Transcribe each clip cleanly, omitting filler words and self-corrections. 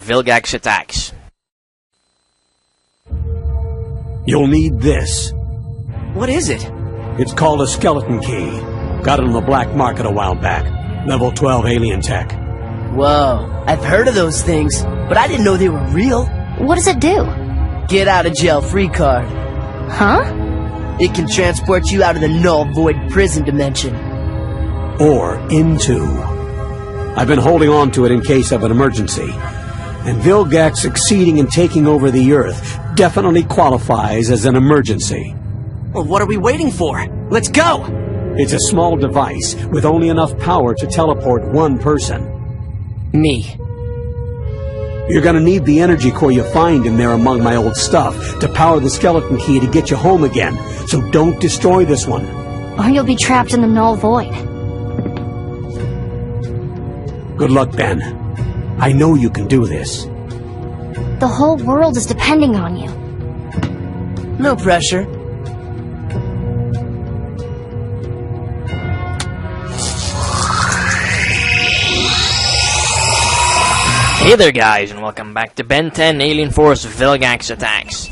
Vilgax attacks. You'll need this. What is it? It's called a skeleton key. Got it on the black market a while back. Level 12 alien tech. Whoa, I've heard of those things, but I didn't know they were real. What does it do? Get out of jail free card. Huh? It can transport you out of the null void prison dimension. Or into. I've been holding on to it in case of an emergency. And Vilgax succeeding in taking over the Earth definitely qualifies as an emergency. Well, what are we waiting for? Let's go! It's a small device with only enough power to teleport one person. Me. You're gonna need the energy core you find in there among my old stuff to power the skeleton key to get you home again. So don't destroy this one. Or you'll be trapped in the null void. Good luck, Ben. I know you can do this. The whole world is depending on you. No pressure. Hey there guys, and welcome back to Ben 10 Alien Force Vilgax Attacks.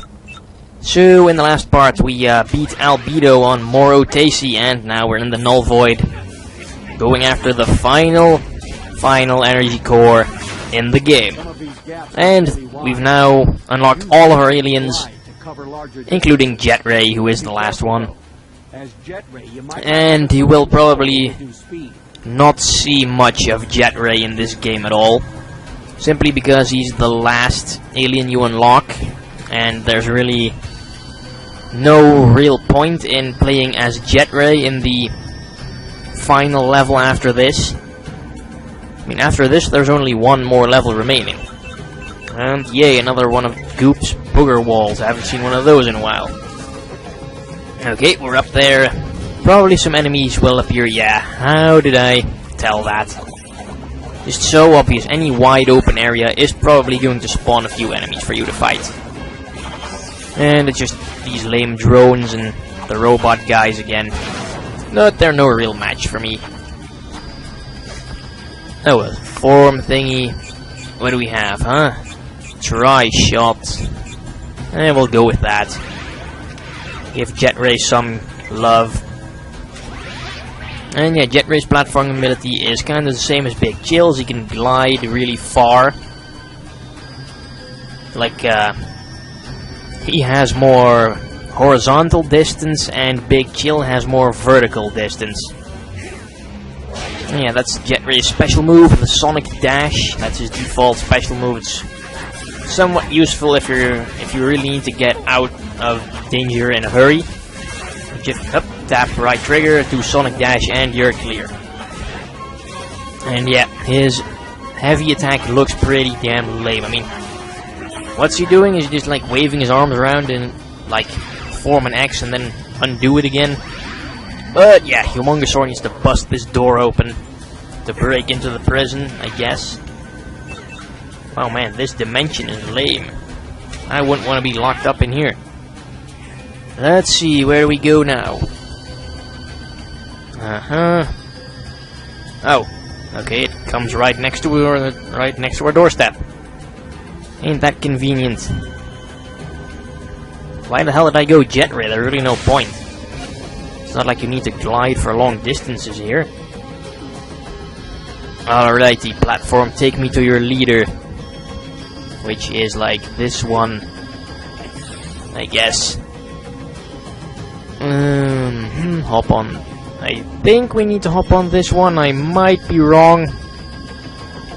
So, in the last part we beat Albedo on Moro Tacey, and now we're in the Null Void, going after the final energy core in the game. And we've now unlocked all of our aliens, including Jet Ray, who is the last one. And you will probably not see much of Jet Ray in this game at all, simply because he's the last alien you unlock, and there's really no real point in playing as Jet Ray in the final level after this. I mean, after this there's only one more level remaining. And yay, another one of Goop's booger walls. I haven't seen one of those in a while. Okay, we're up there. Probably some enemies will appear. Yeah, how did I tell that? Just so obvious. Any wide open area is probably going to spawn a few enemies for you to fight. And it's just these lame drones and the robot guys again. But they're no real match for me. Oh well, form thingy. What do we have, huh? Try shot. And we'll go with that. Give Jet Ray some love. And yeah, Jet Ray's platforming ability is kind of the same as Big Chill's. He can glide really far. Like, he has more horizontal distance, and Big Chill has more vertical distance. And yeah, that's Jet Ray's special move, the Sonic Dash. That's his default special move. It's somewhat useful if you really need to get out of danger in a hurry. Just up, tap right trigger, do Sonic Dash, and you're clear. And yeah, his heavy attack looks pretty damn lame. I mean, what's he doing? Is he just like waving his arms around and like form an X and then undo it again? But yeah, Humongosaur needs to bust this door open to break into the prison, I guess. Oh man, this dimension is lame. I wouldn't want to be locked up in here. Let's see, where do we go now? Oh, okay, it comes right next to our doorstep. Ain't that convenient? Why the hell did I go Jet Ray? There's really no point. It's not like you need to glide for long distances here. Alrighty, platform, take me to your leader. Which is like this one, I guess. Hop on. I think we need to hop on this one. I might be wrong,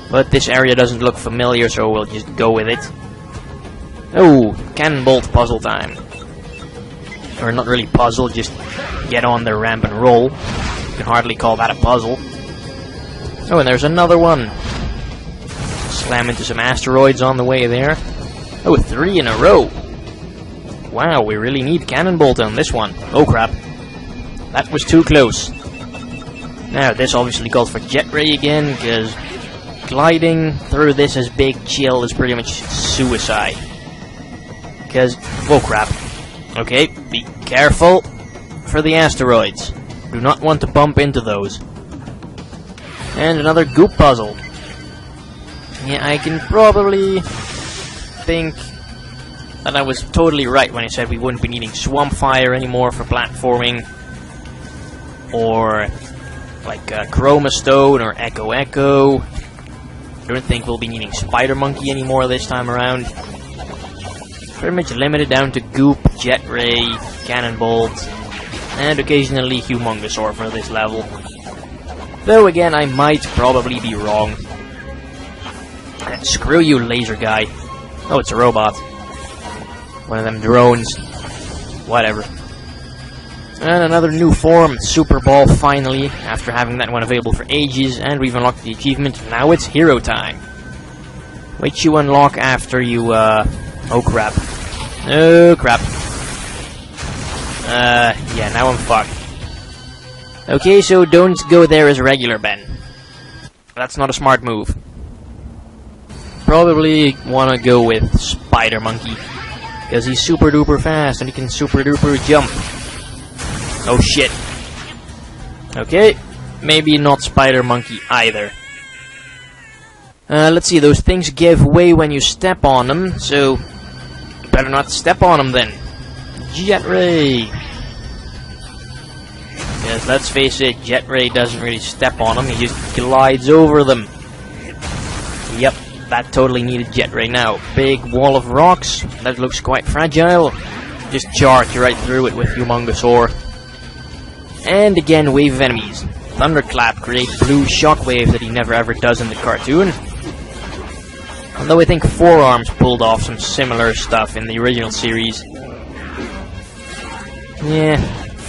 but this area doesn't look familiar, so we'll just go with it. Oh, cannon bolt puzzle time. Or not really puzzle, just get on the ramp and roll. You can hardly call that a puzzle. Oh, and there's another one. Slam into some asteroids on the way there. Oh, 3 in a row. Wow, we really need Cannonbolt on this one. Oh crap. That was too close. Now, this obviously calls for Jet Ray again, because gliding through this as Big Chill is pretty much suicide. Because, oh crap. Okay, be careful for the asteroids. Do not want to bump into those. And another goop puzzle. Yeah, I can probably think that I was totally right when I said we wouldn't be needing Swamp Fire anymore for platforming, or like Chroma Stone or Echo Echo. I don't think we'll be needing Spider Monkey anymore this time around. Pretty much limited down to Goop, Jet Ray, Cannonbolt, and occasionally Humongousaur for this level. Though again, I might probably be wrong. Screw you, laser guy. Oh, it's a robot. One of them drones. Whatever. And another new form, Super Ball, finally, after having that one available for ages, and we've unlocked the achievement. Now it's hero time. Which you unlock after you, oh crap. Oh crap. Yeah, now I'm fucked. Okay, so don't go there as regular Ben. That's not a smart move. Probably wanna go with Spider Monkey, because he's super duper fast and he can super duper jump. Oh shit. Okay, maybe not Spider Monkey either. Let's see, those things give way when you step on them, so you better not step on them then. Jet Ray. Yes, let's face it, Jet Ray doesn't really step on them, he just glides over them. Yep, that totally needed Jet Ray now. Big wall of rocks, that looks quite fragile. Just charge right through it with Humongousaur. And again, wave of enemies. Thunderclap creates blue shockwave that he never ever does in the cartoon. Although I think Forearms pulled off some similar stuff in the original series. Yeah,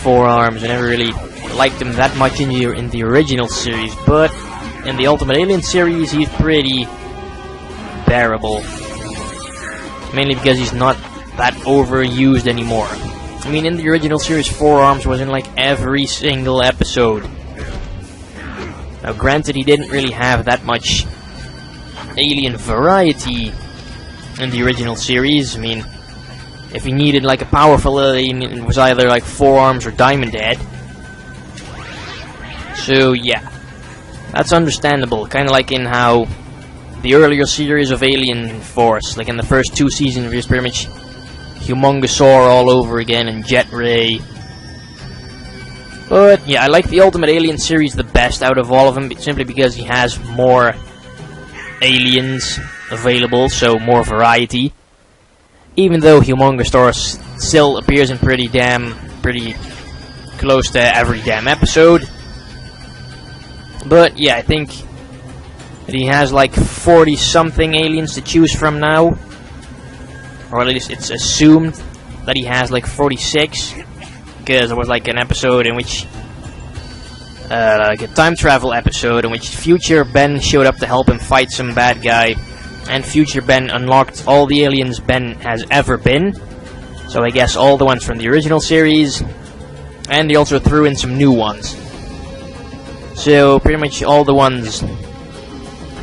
Forearms, I never really liked him that much in the original series, but in the Ultimate Alien series he's pretty bearable. Mainly because he's not that overused anymore. I mean, in the original series, Forearms was in like every single episode. Now granted, he didn't really have that much alien variety in the original series. I mean, if he needed like a powerful alien, it was either like Forearms or Diamond Head. So yeah, that's understandable. Kind of like in how the earlier series of Alien Force, like in the first 2 seasons, it was pretty much Humongousaur all over again and Jet Ray. But yeah, I like the Ultimate Alien series the best out of all of them, simply because he has more aliens available, so more variety. Even though Humongousaur still appears in pretty close to every damn episode. But yeah, I think that he has like 40-something aliens to choose from now. Or at least it's assumed that he has like 46. Because there was like an episode in which... like a time travel episode in which future Ben showed up to help him fight some bad guy. And future Ben unlocked all the aliens Ben has ever been. So I guess all the ones from the original series. And he also threw in some new ones. So pretty much all the ones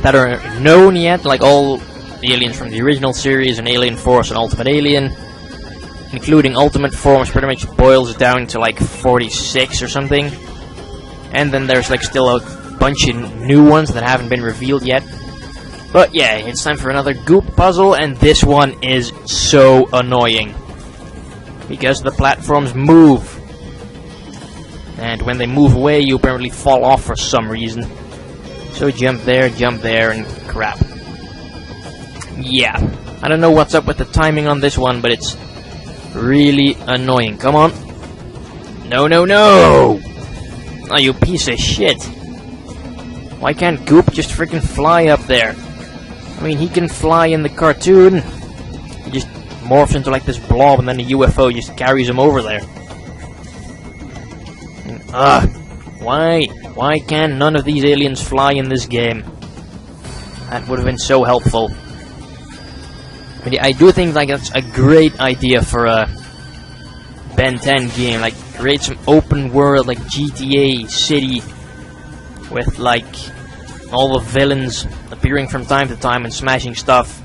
that are known yet, like all the aliens from the original series and Alien Force and Ultimate Alien, including Ultimate Forms, pretty much boils down to like 46 or something. And then there's like still a bunch of new ones that haven't been revealed yet. But yeah, it's time for another Goop puzzle, and this one is so annoying. Because the platforms move. And when they move away, you apparently fall off for some reason. So jump there, and crap. Yeah, I don't know what's up with the timing on this one, but it's really annoying. Come on. No, no, no! Oh, you piece of shit. Why can't Goop just freaking fly up there? I mean, he can fly in the cartoon. He just morphs into like this blob, and then a UFO just carries him over there. Ugh. Why? Why can none of these aliens fly in this game? That would have been so helpful. But yeah, I do think like that's a great idea for a Ben 10 game. Like, create some open world, like GTA City, with like all the villains appearing from time to time and smashing stuff.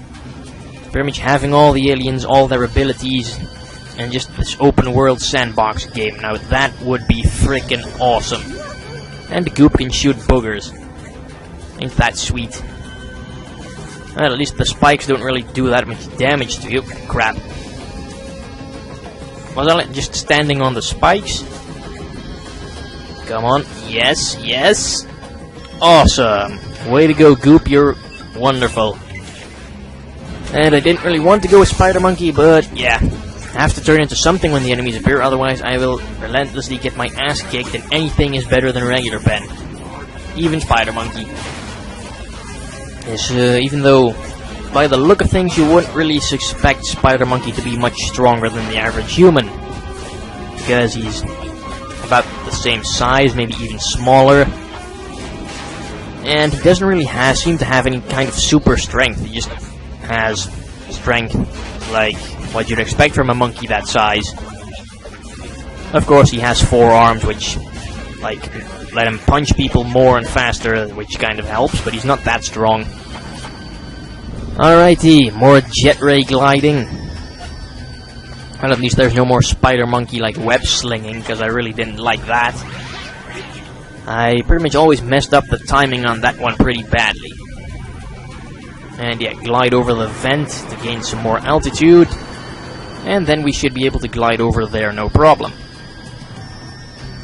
Pretty much having all the aliens, all their abilities, and just this open world sandbox game. Now that would be freaking awesome. And Goop can shoot boogers. Ain't that sweet? Well, at least the spikes don't really do that much damage to you. Crap. Was I just standing on the spikes? Come on. Yes, yes. Awesome. Way to go, Goop. You're wonderful. And I didn't really want to go with Spider Monkey, but yeah. I have to turn into something when the enemies appear, otherwise I will relentlessly get my ass kicked, and anything is better than regular Ben. Even Spider Monkey. Yes, even though, by the look of things, you wouldn't really suspect Spider Monkey to be much stronger than the average human. Because he's about the same size, maybe even smaller. And he doesn't really seem to have any kind of super strength. He just has strength like what you'd expect from a monkey that size. Of course, he has 4 arms, which, like, let him punch people more and faster, which kind of helps, but he's not that strong. Alrighty, more jet ray gliding. Well, at least there's no more Spider Monkey, like, web slinging, because I really didn't like that. I pretty much always messed up the timing on that one pretty badly. And yeah, glide over the vent to gain some more altitude. And then we should be able to glide over there, no problem.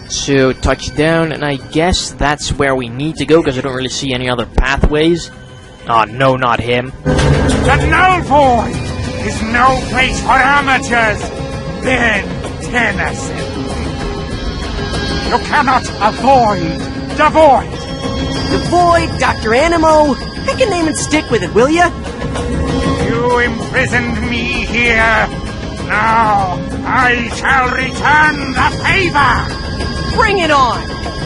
So, touch down, and I guess that's where we need to go, because I don't really see any other pathways. Oh, no, not him. The Null Void is no place for amateurs, Ben Tennyson. You cannot avoid the void. The Void, Dr. Animo. Pick a name and stick with it, will ya? You imprisoned me here. Now I shall return the favor. Bring it on!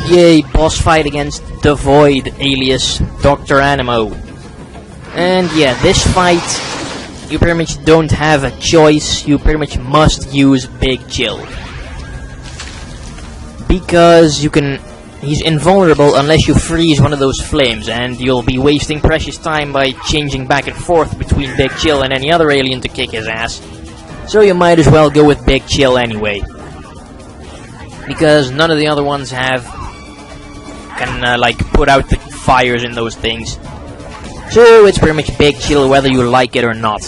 Yay, boss fight against the Void, alias Dr. Animo. And yeah, this fight, you pretty much don't have a choice, you pretty much must use Big Chill. Because he's invulnerable unless you freeze one of those flames, and you'll be wasting precious time by changing back and forth between Big Chill and any other alien to kick his ass. So you might as well go with Big Chill anyway. Because none of the other ones can like, put out the fires in those things. So it's pretty much Big Chill whether you like it or not.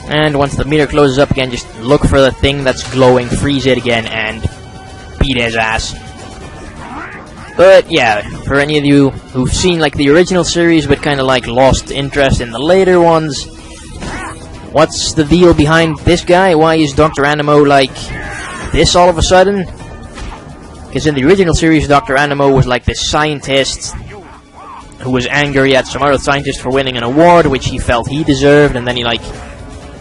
And once the meter closes up again, just look for the thing that's glowing, freeze it again, and beat his ass. But yeah, for any of you who've seen like the original series but kind of like lost interest in the later ones, what's the deal behind this guy? Why is Dr. Animo like this all of a sudden? Because in the original series, Dr. Animo was like this scientist who was angry at some other scientist for winning an award, which he felt he deserved, and then he like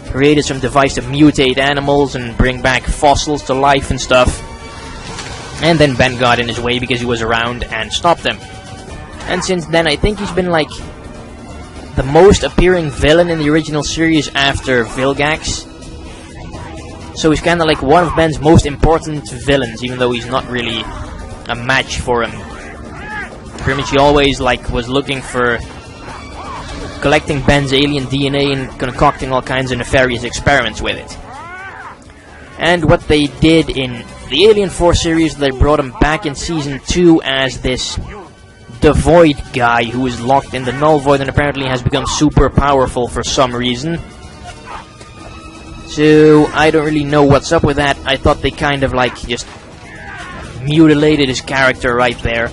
created some device to mutate animals and bring back fossils to life and stuff. And then Ben got in his way because he was around and stopped him. And since then, I think he's been like the most appearing villain in the original series after Vilgax. So he's kind of like one of Ben's most important villains, even though he's not really a match for him. Pretty much he always like was looking for collecting Ben's alien DNA and concocting all kinds of nefarious experiments with it. And what they did in the Alien Force series, they brought him back in Season 2 as this The Void guy who is locked in the Null Void and apparently has become super powerful for some reason. So, I don't really know what's up with that. I thought they kind of like just mutilated his character right there.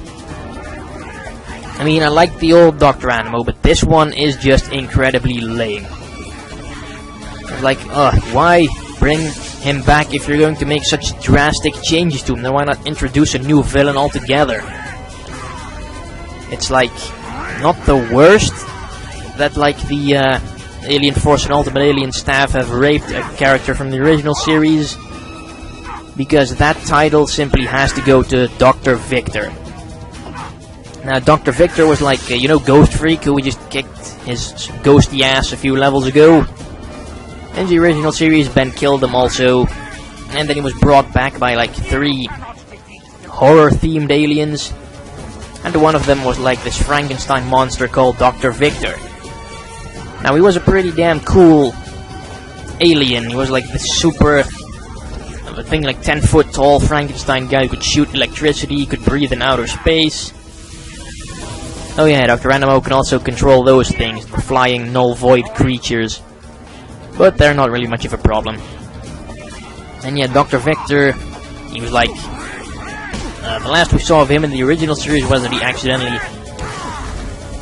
I mean, I like the old Dr. Animo, but this one is just incredibly lame. Like, why bring him back if you're going to make such drastic changes to him? Then why not introduce a new villain altogether? It's like not the worst that like the Alien Force and Ultimate Alien staff have raped a character from the original series, because that title simply has to go to Dr. Victor. Now, Dr. Victor was like, you know, Ghost Freak, who we just kicked his ghosty ass a few levels ago. In the original series, Ben killed him also, and then he was brought back by like 3 horror-themed aliens, and one of them was like this Frankenstein monster called Dr. Victor. Now, he was a pretty damn cool alien. He was like this super, I think like 10-foot tall Frankenstein guy who could shoot electricity, could breathe in outer space. Oh yeah, Dr. Animo can also control those things, the flying null void creatures. But they're not really much of a problem. And yeah, Dr. Vector, he was like... the last we saw of him in the original series was that he accidentally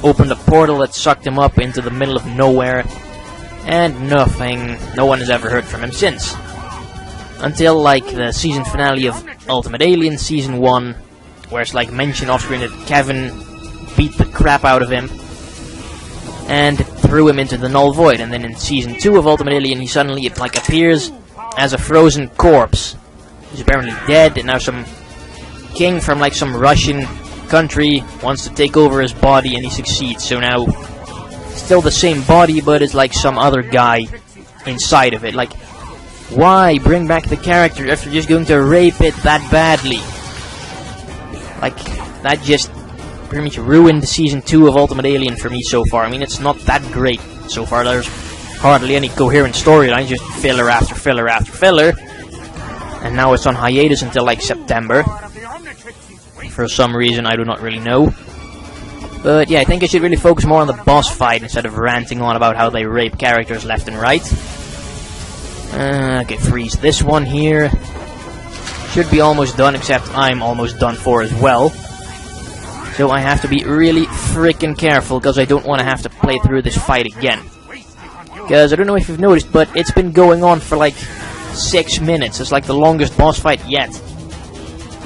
opened a portal that sucked him up into the middle of nowhere. And no one has ever heard from him since. Until like the season finale of Ultimate Alien Season 1, where it's like mentioned off screen that Kevin beat the crap out of him and threw him into the null void. And then in Season 2 of Ultimate Alien, he suddenly like appears as a frozen corpse. He's apparently dead, and now some king from like some Russian country wants to take over his body, and he succeeds. So now, still the same body, but it's like some other guy inside of it. Like, why bring back the character if you're just going to rape it that badly? Like, that just pretty much ruined Season 2 of Ultimate Alien for me so far. I mean, it's not that great so far. There's hardly any coherent storyline, just filler after filler after filler. And now it's on hiatus until like September. For some reason, I do not really know. But yeah, I think I should really focus more on the boss fight instead of ranting on about how they rape characters left and right. Okay, freeze this one here. Should be almost done, except I'm almost done for as well. So I have to be really freaking careful, because I don't want to have to play through this fight again. Because I don't know if you've noticed, but it's been going on for like 6 minutes. It's like the longest boss fight yet.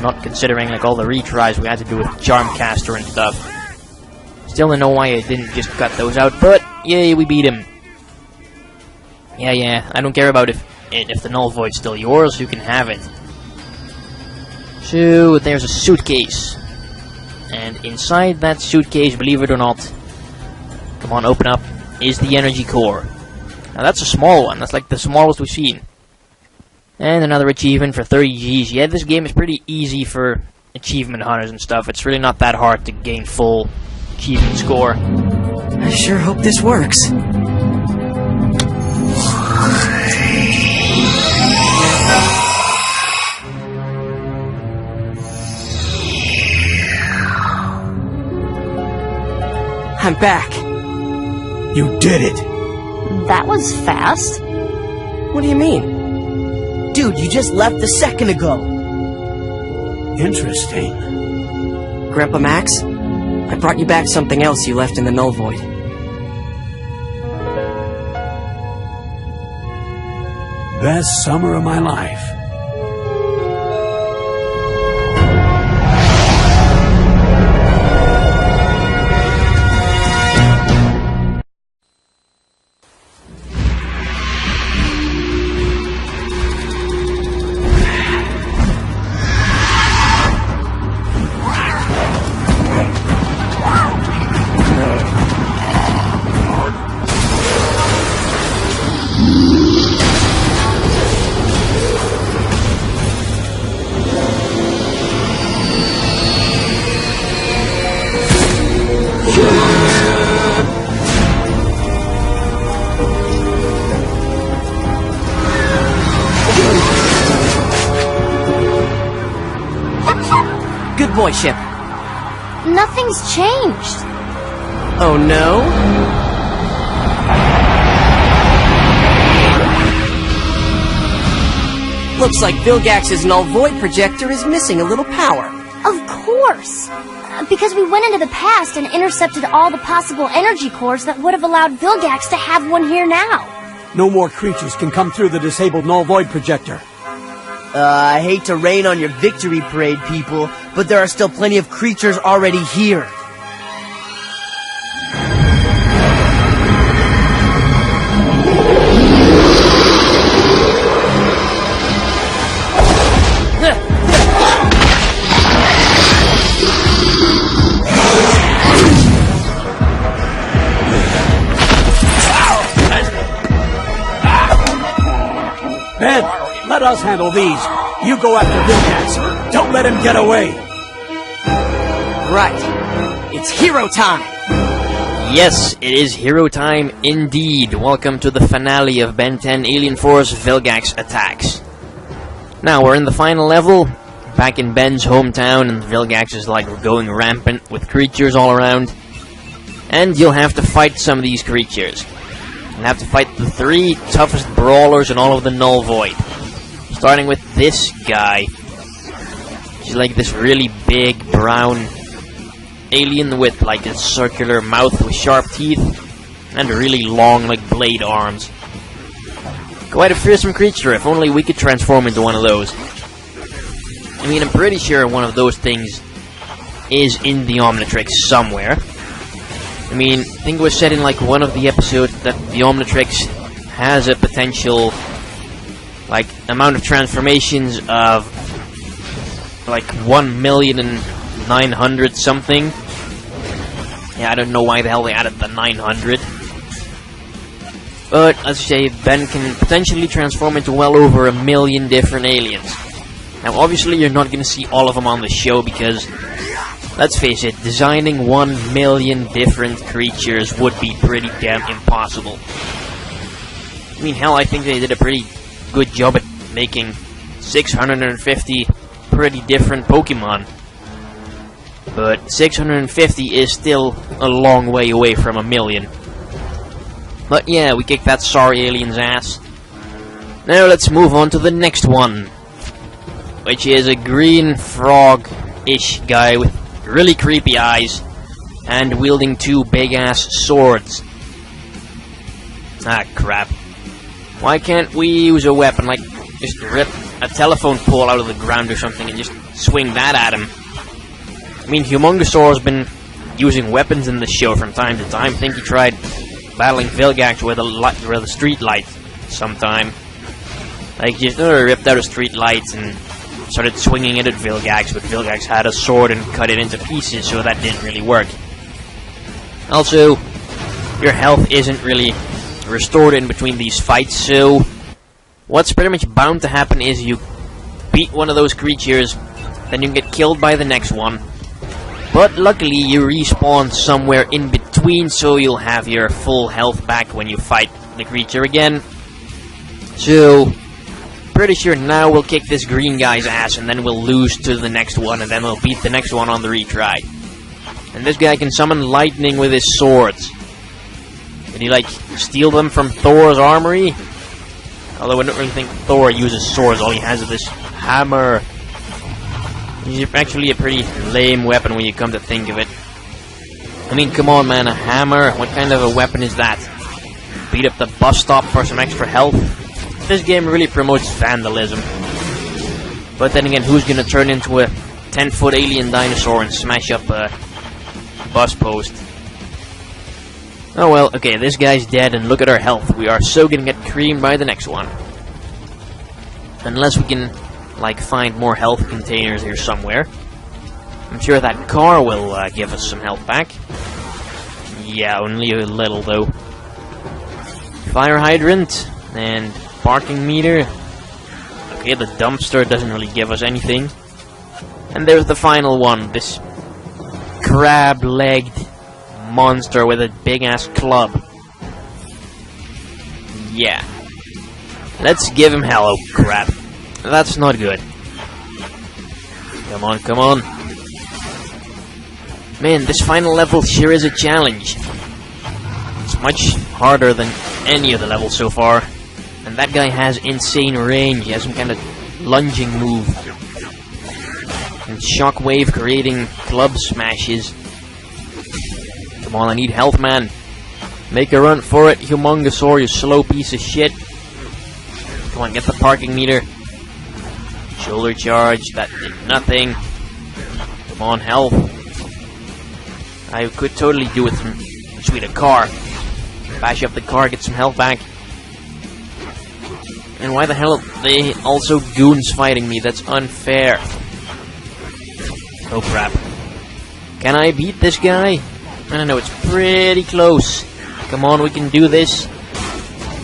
Not considering like all the retries we had to do with Charmcaster and stuff. Still don't know why I didn't just cut those out, but yay, we beat him. Yeah, I don't care about if the null void's still yours, you can have it. So, there's a suitcase. And inside that suitcase, believe it or not, come on, open up, is the energy core. Now that's a small one, that's like the smallest we've seen. And another achievement for 30 Gs. Yeah, this game is pretty easy for achievement hunters and stuff. It's really not that hard to gain full achievement score. I sure hope this works. I'm back. You did it! That was fast. What do you mean? Dude, you just left a second ago. Interesting. Grandpa Max, I brought you back something else you left in the null void. Best summer of my life. Good boy, Ship. Nothing's changed. Oh no? Looks like Vilgax's null void projector is missing a little power. Of course. Because we went into the past and intercepted all the possible energy cores that would have allowed Vilgax to have one here now. No more creatures can come through the disabled null void projector. I hate to rain on your victory parade, people, but there are still plenty of creatures already here. Ben, let us handle these. You go after Vilgax. Don't let him get away. Right. It's hero time. Yes, it is hero time indeed. Welcome to the finale of Ben 10 Alien Force Vilgax Attacks. Now, we're in the final level, back in Ben's hometown, and Vilgax is like going rampant with creatures all around. And you'll have to fight some of these creatures. You'll have to fight the 3 toughest brawlers in all of the Null Void. Starting with this guy. He's like this really big brown alien with like a circular mouth with sharp teeth and really long like blade arms. Quite a fearsome creature. If only we could transform into one of those. I mean, I'm pretty sure one of those things is in the Omnitrix somewhere. I mean, I think it was said in like one of the episodes that the Omnitrix has a potential like amount of transformations of like 1,900,000 something. Yeah, I don't know why the hell they added the 900. But let's say Ben can potentially transform into well over 1 million different aliens. Now obviously you're not going to see all of them on the show because, let's face it, designing 1 million different creatures would be pretty damn impossible. I mean, hell, I think they did a pretty good job at making 650 pretty different Pokemon. But 650 is still a long way away from 1 million. But yeah, we kicked that sorry alien's ass. Now let's move on to the next one, which is a green frog-ish guy with really creepy eyes and wielding 2 big-ass swords. Ah, crap. Why can't we use a weapon, like just rip a telephone pole out of the ground or something and just swing that at him? I mean, Humongosaur's been using weapons in the show from time to time. I think he tried battling Vilgax with a street light sometime. Like, just ripped out a street light and started swinging it at Vilgax, but Vilgax had a sword and cut it into pieces, so that didn't really work. Also, your health isn't really restored in between these fights, so what's pretty much bound to happen is you beat one of those creatures, then you get killed by the next one. But luckily you respawn somewhere in between, so you'll have your full health back when you fight the creature again. So, pretty sure now we'll kick this green guy's ass, and then we'll lose to the next one, and then we'll beat the next one on the retry. And this guy can summon lightning with his swords. Did he, like, steal them from Thor's armory? Although I don't really think Thor uses swords, all he has is this hammer. He's actually a pretty lame weapon when you come to think of it. I mean, come on, man, a hammer? What kind of a weapon is that? Beat up the bus stop for some extra health? This game really promotes vandalism. But then again, who's gonna turn into a 10-foot alien dinosaur and smash up a bus post? Oh well, okay, this guy's dead, and look at our health. We are so gonna get creamed by the next one. Unless we can, like, find more health containers here somewhere. I'm sure that car will give us some health back. Yeah, only a little, though. Fire hydrant, and parking meter. Okay, the dumpster doesn't really give us anything. And there's the final one, this crab-legged monster with a big-ass club. Yeah. Let's give him hell. Oh, crap. That's not good. Come on, come on. Man, this final level sure is a challenge. It's much harder than any of the levels so far. And that guy has insane range. He has some kind of lunging move. And shockwave creating club smashes. Come on, I need health, man. Make a run for it, Humongosaur, you slow piece of shit. Come on, get the parking meter. Shoulder charge, that did nothing. Come on, health. I could totally do with some sweet a car. Bash up the car, get some health back. And why the hell are they also goons fighting me? That's unfair. Oh crap. Can I beat this guy? I don't know, it's pretty close. Come on, we can do this.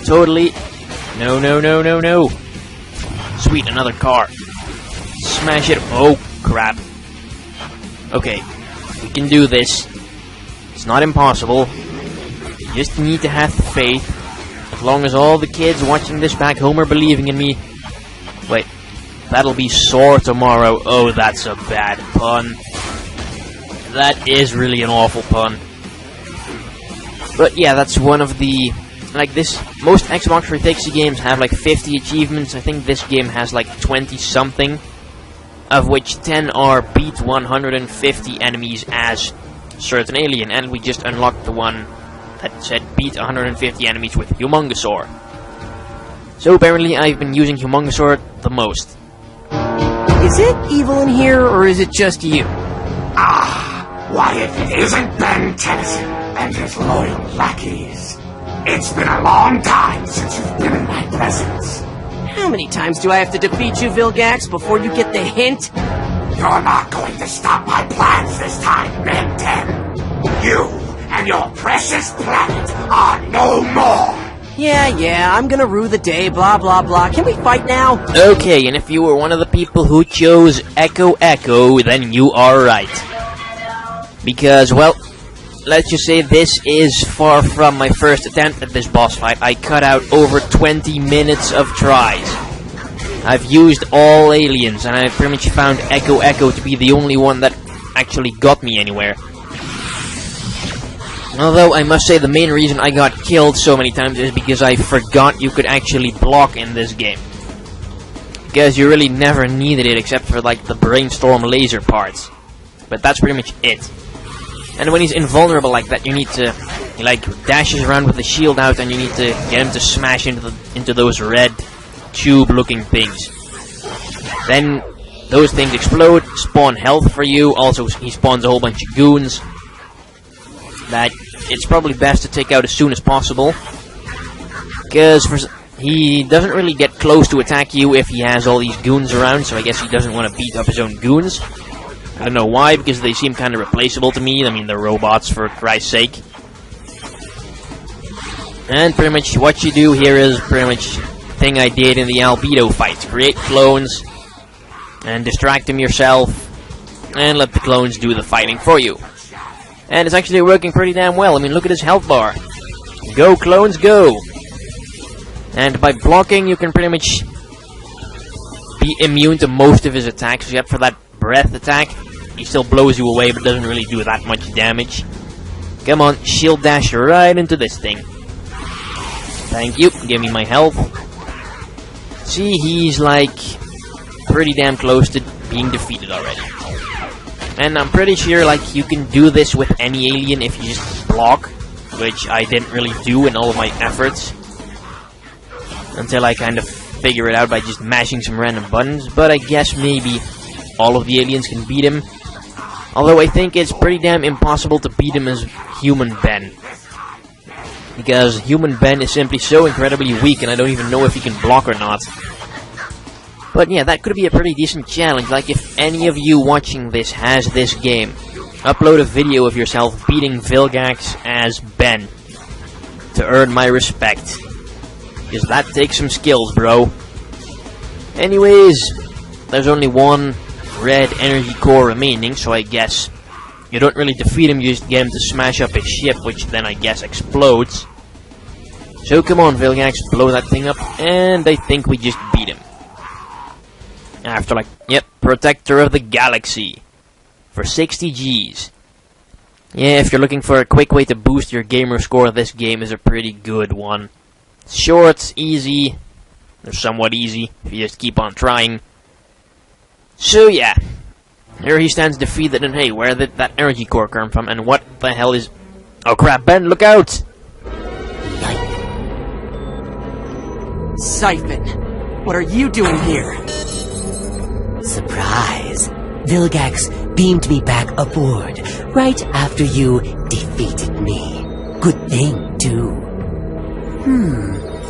Totally. No, no, no, no, no. Sweet, another car. Smash it. Oh, crap. Okay, we can do this. It's not impossible. You just need to have faith. As long as all the kids watching this back home are believing in me. Wait, that'll be sore tomorrow. Oh, that's a bad pun. That is really an awful pun. But yeah, that's one of the... Like this, most Xbox 360 games have like 50 achievements. I think this game has like 20-something, of which 10 are beat 150 enemies as certain alien, and we just unlocked the one that said beat 150 enemies with Humongosaur. So apparently I've been using Humongosaur the most. Is it evil in here, or is it just you? What if it isn't Ben Tennyson and his loyal lackeys? It's been a long time since you've been in my presence. How many times do I have to defeat you, Vilgax, before you get the hint? You're not going to stop my plans this time, Ben 10. You and your precious planet are no more. Yeah, I'm gonna rue the day, blah blah blah. Can we fight now? Okay, and if you were one of the people who chose Echo, then you are right. Because, well, let's just say this is far from my first attempt at this boss fight. I cut out over 20 minutes of tries. I've used all aliens, and I've pretty much found Echo to be the only one that actually got me anywhere. Although, I must say the main reason I got killed so many times is because I forgot you could actually block in this game. Because you really never needed it except for, like, the brainstorm laser parts. But that's pretty much it. And when he's invulnerable like that, you need to... He, like, dashes around with the shield out, and you need to get him to smash into those red tube-looking things. Then, those things explode, spawn health for you. Also, he spawns a whole bunch of goons that it's probably best to take out as soon as possible, because he doesn't really get close to attack you if he has all these goons around, so I guess he doesn't want to beat up his own goons. I don't know why, because they seem kind of replaceable to me. I mean, they're robots, for Christ's sake. And pretty much what you do here is pretty much the thing I did in the Albedo fights. Create clones, and distract them yourself, and let the clones do the fighting for you. And it's actually working pretty damn well. I mean, look at his health bar. Go, clones, go! And by blocking, you can pretty much be immune to most of his attacks, except for that breath attack. He still blows you away, but doesn't really do that much damage. Come on, shield dash right into this thing. Thank you, give me my health. See, he's like pretty damn close to being defeated already. And I'm pretty sure, like, you can do this with any alien if you just block, which I didn't really do in all of my efforts, until I kind of figure it out by just mashing some random buttons. But I guess maybe all of the aliens can beat him. Although I think it's pretty damn impossible to beat him as Human Ben, because Human Ben is simply so incredibly weak, and I don't even know if he can block or not. But yeah, that could be a pretty decent challenge. Like, if any of you watching this has this game, upload a video of yourself beating Vilgax as Ben to earn my respect, because that takes some skills, bro. Anyways, there's only one red energy core remaining, so I guess you don't really defeat him, you just get him to smash up his ship, which then I guess explodes. So come on, Vilgax, blow that thing up, and I think we just beat him. After, like, yep, Protector of the Galaxy for 60 Gs. Yeah, if you're looking for a quick way to boost your gamer score, this game is a pretty good one. It's short, easy, or somewhat easy, if you just keep on trying. So yeah, here he stands defeated, and hey, where did that energy core come from, and what the hell is... Oh crap, Ben, look out! Siphon, what are you doing here? Surprise! Vilgax beamed me back aboard right after you defeated me. Good thing, too.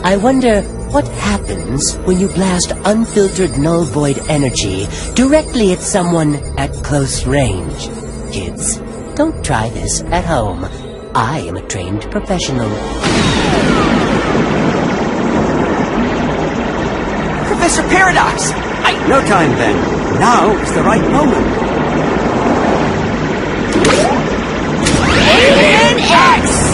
I wonder what happens when you blast unfiltered null void energy directly at someone at close range. Kids, don't try this at home. I am a trained professional. Professor Paradox! No time, then. Now is the right moment. Alien X!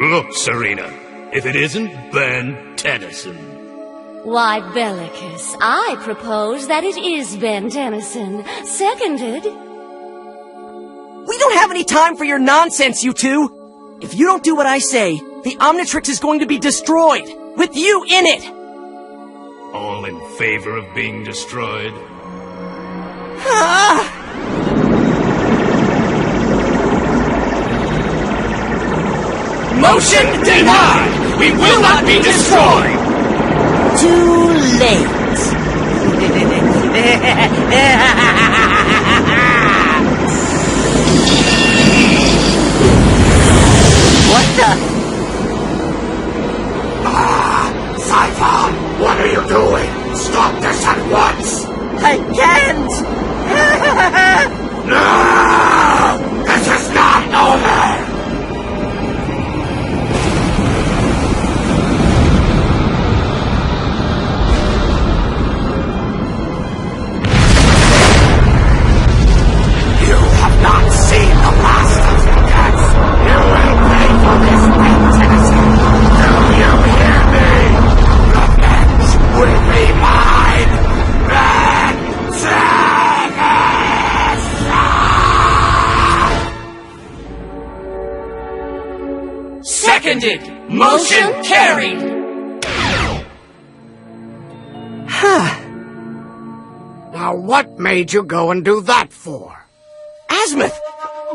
Look, Serena, if it isn't Ben Tennyson. Why, Bellicus, I propose that it is Ben Tennyson. Seconded. We don't have any time for your nonsense, you two! If you don't do what I say, the Omnitrix is going to be destroyed, with you in it! All in favor of being destroyed? Motion denied! We will not be destroyed! Too late. What the? Siphon, what are you doing? Stop this at once! I can't! No! This is not over! You have not seen the last of your guts. You will pay for this, Ben Tennyson. Do you hear me? Revenge will be mine. Ben Tennyson! Seconded! Motion carried! Now what made you go and do that for? Azimuth!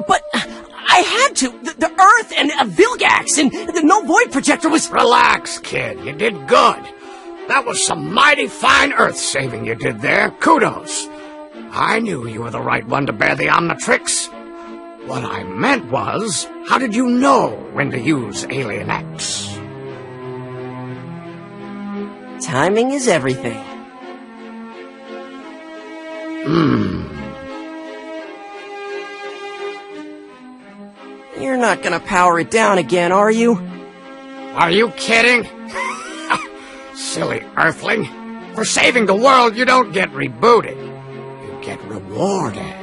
But I had to! The Earth and Vilgax and the No Void Projector was... Relax, kid. You did good. That was some mighty fine Earth saving you did there. Kudos. I knew you were the right one to bear the Omnitrix. What I meant was, how did you know when to use Alien X? Timing is everything. You're not gonna power it down again, are you? Are you kidding? Silly Earthling. For saving the world, you don't get rebooted. You get rewarded.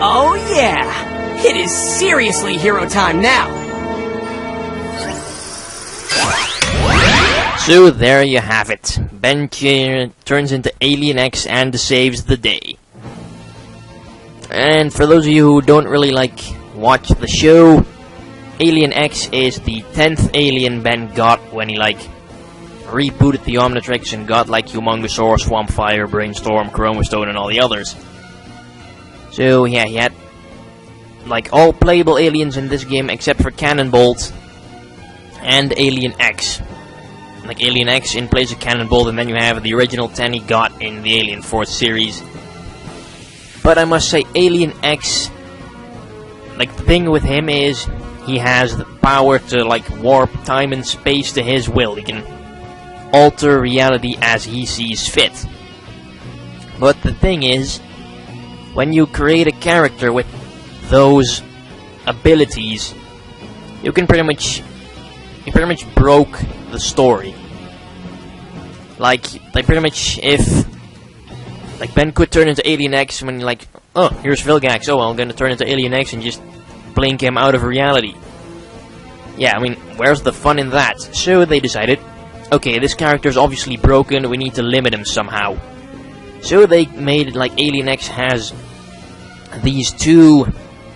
Oh yeah! It is seriously hero time now! So there you have it. Ben turns into Alien X and saves the day. And for those of you who don't really watch the show, Alien X is the 10th alien Ben got when he rebooted the Omnitrix and got Humongousaur, Swampfire, Brainstorm, Chromostone and all the others. So yeah, he had all playable aliens in this game except for Cannonbolt and Alien X. Alien X in place of Cannonbolt, and then you have the original 10 he got in the Alien Force series. But I must say, Alien X, the thing with him is, he has the power to, warp time and space to his will. He can alter reality as he sees fit. But the thing is, when you create a character with those abilities, you pretty much broke the story. Pretty much if Ben could turn into Alien X when oh, here's Vilgax, oh well, I'm gonna turn into Alien X and just blink him out of reality. Yeah, I mean, where's the fun in that? So they decided, okay, this character's obviously broken, we need to limit him somehow. So they made it Alien X has these two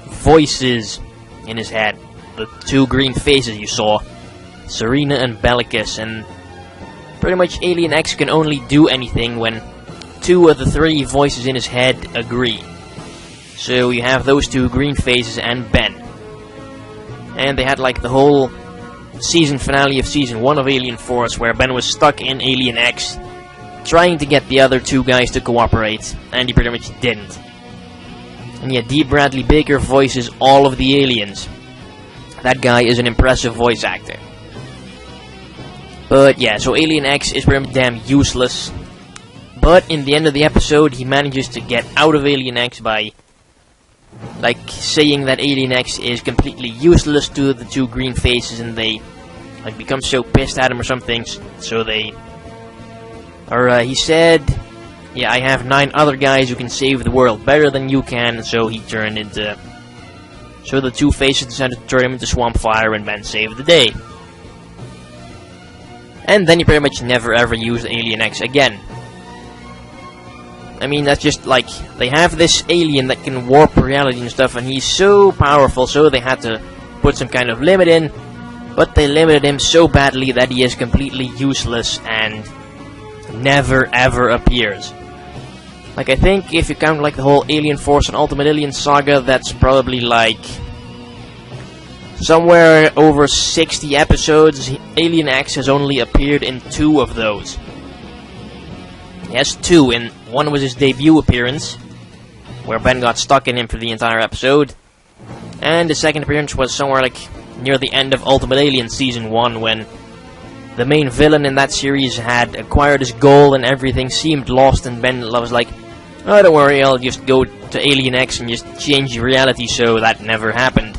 voices in his head, the two green faces you saw, Serena and Bellicus, and pretty much Alien X can only do anything when two of the three voices in his head agree. So you have those two green faces and Ben. And they had the whole season finale of season 1 of Alien Force where Ben was stuck in Alien X trying to get the other two guys to cooperate, and he pretty much didn't. And yeah, D. Bradley Baker voices all of the aliens. That guy is an impressive voice actor. But yeah, so Alien X is pretty damn useless. But in the end of the episode, he manages to get out of Alien X by saying that Alien X is completely useless to the two green faces, and they become so pissed at him or something. So he said, yeah, I have 9 other guys who can save the world better than you can. So he turned into So the two faces decided to turn him into Swamp Fire and Ben saved the day. And then you pretty much never ever use Alien X again. I mean, that's just like, they have this alien that can warp reality and stuff, and he's so powerful, so they had to put some kind of limit in, but they limited him so badly that he is completely useless and never ever appears. Like, I think if you count like the whole Alien Force and Ultimate Alien saga, that's probably like somewhere over 60 episodes. Alien X has only appeared in 2 of those. Yes, 2, and one was his debut appearance, where Ben got stuck in him for the entire episode, and the second appearance was somewhere like near the end of Ultimate Alien Season 1, when the main villain in that series had acquired his goal and everything seemed lost, and Ben was like, oh, don't worry, I'll just go to Alien X and just change reality, so that never happened.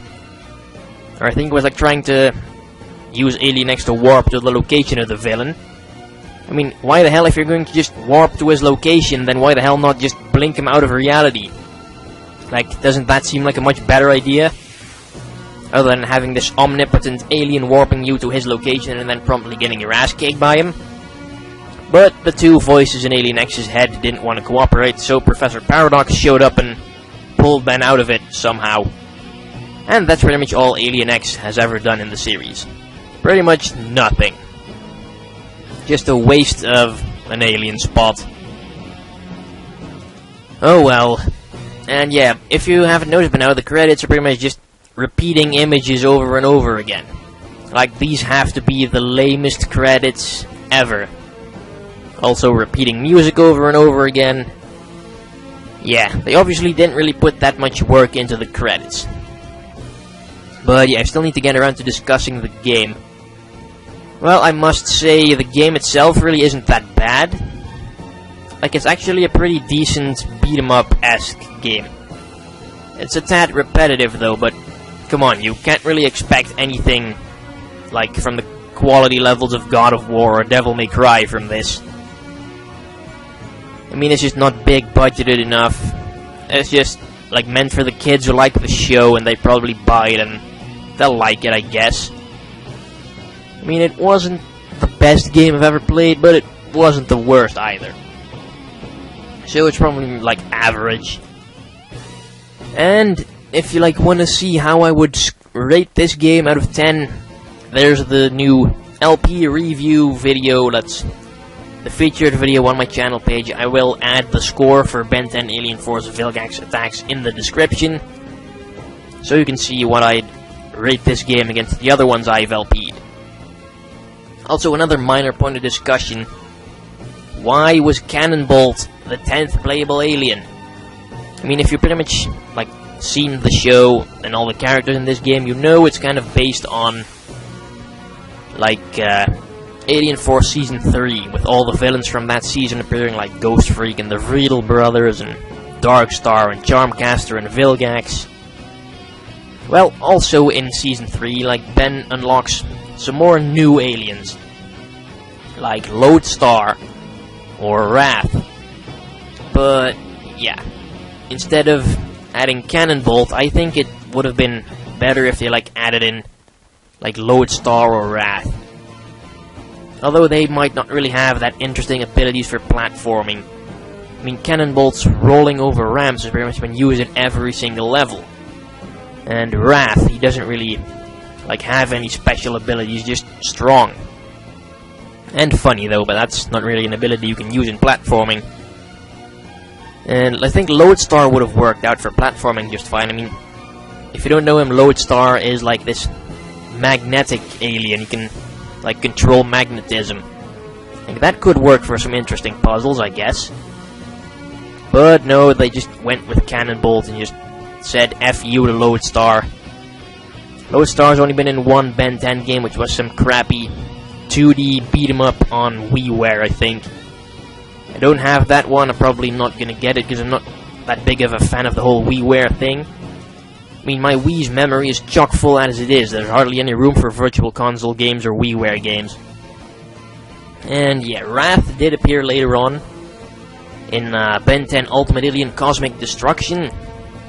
Or I think it was like trying to use Alien X to warp to the location of the villain. I mean, why the hell, if you're going to just warp to his location, then why the hell not just blink him out of reality? Like, doesn't that seem like a much better idea? Other than having this omnipotent alien warping you to his location and then promptly getting your ass kicked by him. But the two voices in Alien X's head didn't want to cooperate, so Professor Paradox showed up and pulled Ben out of it somehow. And that's pretty much all Alien X has ever done in the series. Pretty much nothing. Just a waste of an alien spot. Oh well. And yeah, if you haven't noticed by now, the credits are pretty much just repeating images over and over again. Like, these have to be the lamest credits ever. Also repeating music over and over again. Yeah, they obviously didn't really put that much work into the credits. But yeah, I still need to get around to discussing the game. Well, I must say, the game itself really isn't that bad. Like, it's actually a pretty decent beat-em-up-esque game. It's a tad repetitive, though, but come on, you can't really expect anything, like, from the quality levels of God of War or Devil May Cry from this. I mean, it's just not big-budgeted enough. It's just, like, meant for the kids who like the show, and they probably buy it, and they'll like it, I guess. I mean, it wasn't the best game I've ever played, but it wasn't the worst either. So it's probably, like, average. And if you, like, want to see how I would rate this game out of 10, there's the new LP review video. That's the featured video on my channel page. I will add the score for Ben 10 Alien Force Vilgax attacks in the description, so you can see what I'd rate this game against the other ones I've LP'd. Also, another minor point of discussion. Why was Cannonbolt the 10th playable alien? I mean, if you pretty much, like, seen the show and all the characters in this game, you know it's kind of based on, like, Alien Force Season 3, with all the villains from that season appearing, like Ghost Freak and the Riedel Brothers, and Darkstar and Charmcaster and Vilgax. Well, also in Season 3, like, Ben unlocks some more new aliens, like Lodestar or Wrath. But yeah, instead of adding Cannonbolt, I think it would have been better if they, like, added in, like, Lodestar or Wrath. Although they might not really have that interesting abilities for platforming. I mean, Cannonbolt's rolling over ramps has pretty much been used in every single level. And Wrath, he doesn't really, like, have any special abilities, just strong. And funny, though, but that's not really an ability you can use in platforming. And I think Lodestar would have worked out for platforming just fine. I mean, if you don't know him, Lodestar is like this magnetic alien. He can, like, control magnetism. And that could work for some interesting puzzles, I guess. But no, they just went with Cannonbolt and just said F you to Lodestar. Lodestar's only been in one Ben 10 game, which was some crappy 2D beat-em-up on WiiWare, I think. I don't have that one. I'm probably not gonna get it because I'm not that big of a fan of the whole WiiWare thing. I mean, my Wii's memory is chock full as it is. There's hardly any room for Virtual Console games or WiiWare games. And yeah, Wrath did appear later on in Ben 10 Ultimate Alien Cosmic Destruction.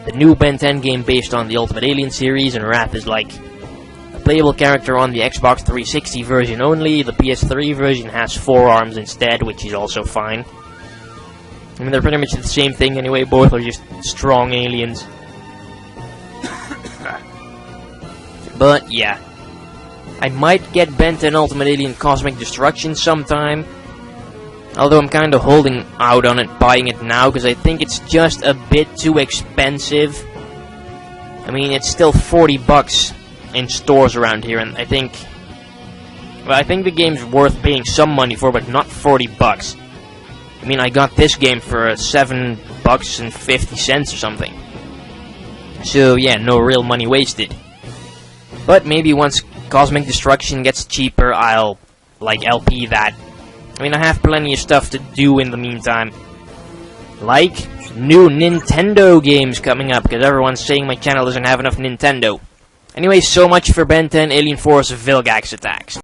the new Ben 10 game based on the Ultimate Alien series, and Wrath is like a playable character on the Xbox 360 version only. The PS3 version has 4 arms instead, which is also fine. I mean, they're pretty much the same thing anyway, both are just strong aliens. But yeah, I might get Ben 10 Ultimate Alien Cosmic Destruction sometime. Although I'm kind of holding out on it, buying it now, because I think it's just a bit too expensive. I mean, it's still 40 bucks in stores around here, and I think the game's worth paying some money for, but not 40 bucks. I mean, I got this game for $7.50 or something. So yeah, no real money wasted. But maybe once Cosmic Destruction gets cheaper, I'll, LP that. I mean, I have plenty of stuff to do in the meantime. Like new Nintendo games coming up, because everyone's saying my channel doesn't have enough Nintendo. Anyway, so much for Ben 10 Alien Force Vilgax Attacks.